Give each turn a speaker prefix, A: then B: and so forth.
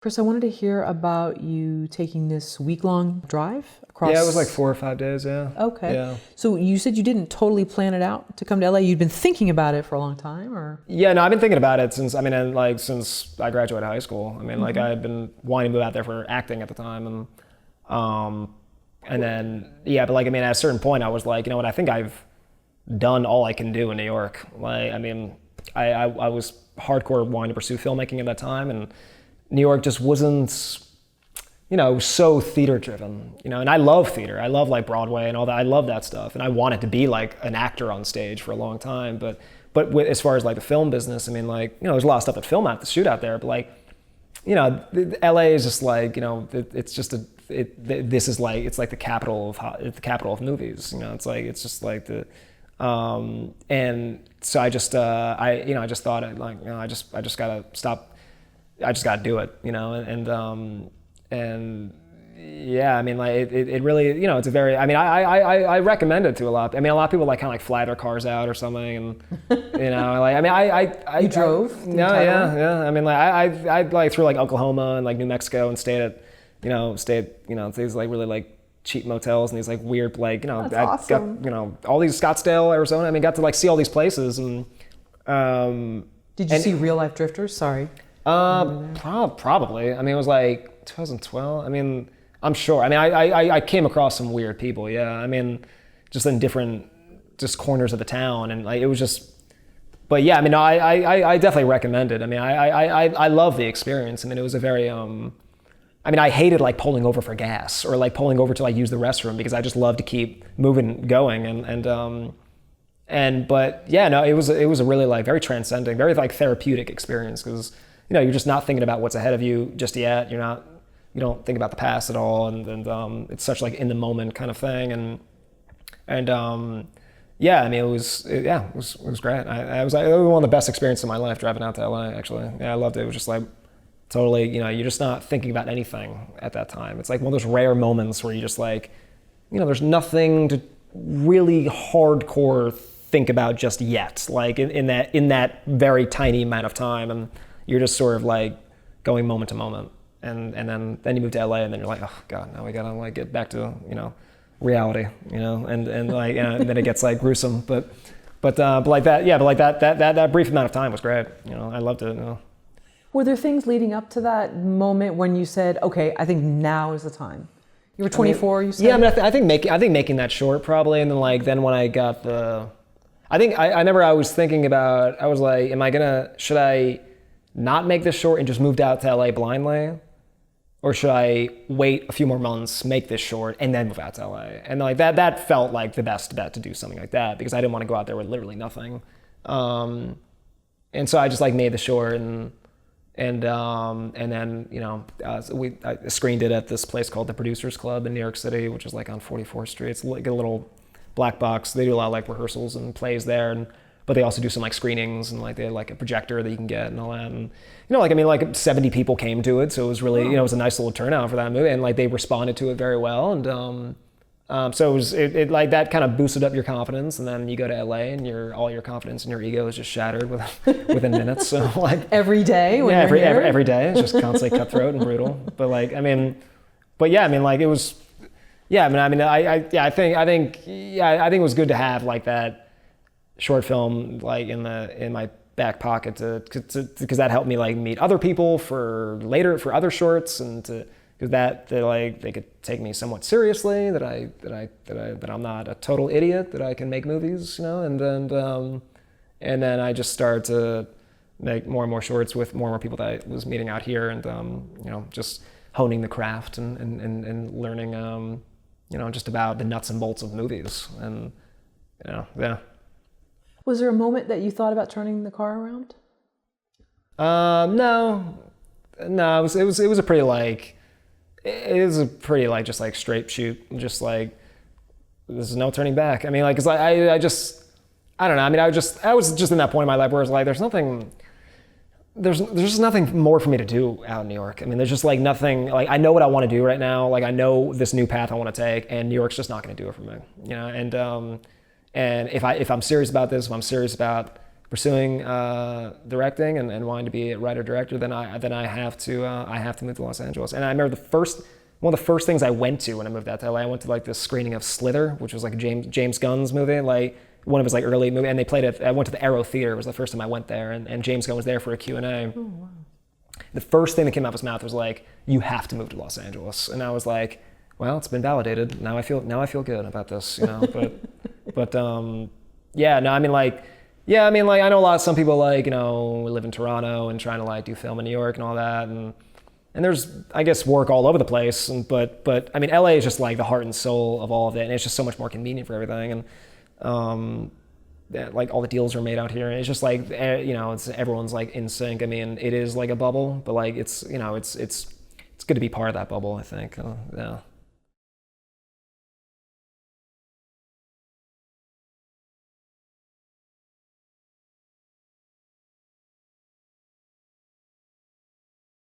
A: First, I wanted to hear about you taking this week-long drive across.
B: Yeah, it was like 4 or 5 days, yeah.
A: Okay.
B: Yeah.
A: So you said you didn't totally plan it out to come to LA. You'd been thinking about it for a long time, or?
B: Yeah, no, I've been thinking about it since, since I graduated high school. I had been wanting to move out there for acting at the time. And then, yeah, but at a certain point, I was like, you know what, I think I've done all I can do in New York. I was hardcore wanting to pursue filmmaking at that time, and New York just wasn't, so theater driven, and I love theater. I love like Broadway and all that. I love that stuff. And I wanted to be like an actor on stage for a long time. But as far as like the film business, there's a lot of stuff that film out, to shoot out there. But LA is just like, it's just it's like the capital of movies. It's just like the, and so I just thought I just gotta stop. I just got to do it, and yeah, it really, it's a very, I recommend it to a lot. A lot of people kind of fly their cars out or something, and
A: You drove?
B: No, yeah. I through Oklahoma and New Mexico and stayed at these really cheap motels and these weird
A: That's awesome.
B: got all these Scottsdale, Arizona. Got to see all these places and.
A: Did you see Real Life Drifters? Sorry.
B: Probably. It was 2012. I'm sure. I came across some weird people. Yeah. Just in different corners of the town, and it was just. But yeah, I definitely recommend it. I love the experience. It was a very. I hated hated pulling over for gas or pulling over to use the restroom because I just love to keep going but yeah, no, it was a really very transcending, very therapeutic experience because. You're just not thinking about what's ahead of you just yet. You don't think about the past at all, and it's such in the moment kind of thing, yeah, it was great. It was one of the best experiences of my life driving out to LA. Actually, yeah, I loved it. It was just totally, you're just not thinking about anything at that time. It's one of those rare moments where you just there's nothing to really hardcore think about just yet. In that very tiny amount of time and. You're just sort of going moment to moment, and then you move to LA, and then you're like, oh god, now we gotta get back to reality, and then it gets gruesome, but that brief amount of time was great, I loved it.
A: Were there things leading up to that moment when you said, okay, I think now is the time? You were 24, you said?
B: Yeah, I think making that short probably, and then when I got I remember I was thinking about, I was like, should I not make this short and just moved out to LA blindly? Or should I wait a few more months, make this short, and then move out to LA? And that felt like the best bet to do something like that because I didn't want to go out there with literally nothing. And so I just made the short and then I screened it at this place called the Producers Club in New York City, which is on 44th Street. It's a little black box. They do a lot of rehearsals and plays there, but they also do some screenings and they had a projector that you can get and all that. And 70 people came to it, so it was really it was a nice little turnout for that movie, and they responded to it very well. And so it that kind of boosted up your confidence, and then you go to LA and all your confidence and your ego is just shattered within minutes. So
A: every day. When
B: every day it's just constantly cutthroat and brutal. But but yeah, it was. Yeah, I think it was good to have that. Short film in my back pocket because that helped me meet other people for other shorts, and they could take me somewhat seriously, that I'm not a total idiot, that I can make movies, and then I just started to make more and more shorts with more and more people that I was meeting out here, and just honing the craft and learning just about the nuts and bolts of movies, and yeah.
A: Was there a moment that you thought about turning the car around?
B: No. It was a pretty just straight shoot. Just this is no turning back. Cause I don't know. I was just in that point in my life where it's there's just nothing more for me to do out in New York. There's just nothing. I know what I want to do right now. I know this new path I want to take, and New York's just not going to do it for me. And if I'm serious about this, if I'm serious about pursuing directing and wanting to be a writer director, then I have to move to Los Angeles. And I remember one of the first things I went to when I moved out to LA, I went to like this screening of Slither, which was like a James Gunn's movie, like one of his like early movies, and they played it. I went to the Arrow Theater. It was the first time I went there, and James Gunn was there for a Q&A. Oh, wow. The first thing that came out of his mouth was like, "You have to move to Los Angeles," and I was like, "Well, it's been validated. Now I feel good about this, you know." But yeah, no, I mean like I know some people like, you know, live in Toronto and trying to like do film in New York and all that, and there's, I guess, work all over the place, but I mean LA is just like the heart and soul of all of it, and it's just so much more convenient for everything, and like all the deals are made out here, and it's just like, you know, it's everyone's like in sync. I mean, it is like a bubble, but like it's, you know, it's good to be part of that bubble, I think. Yeah.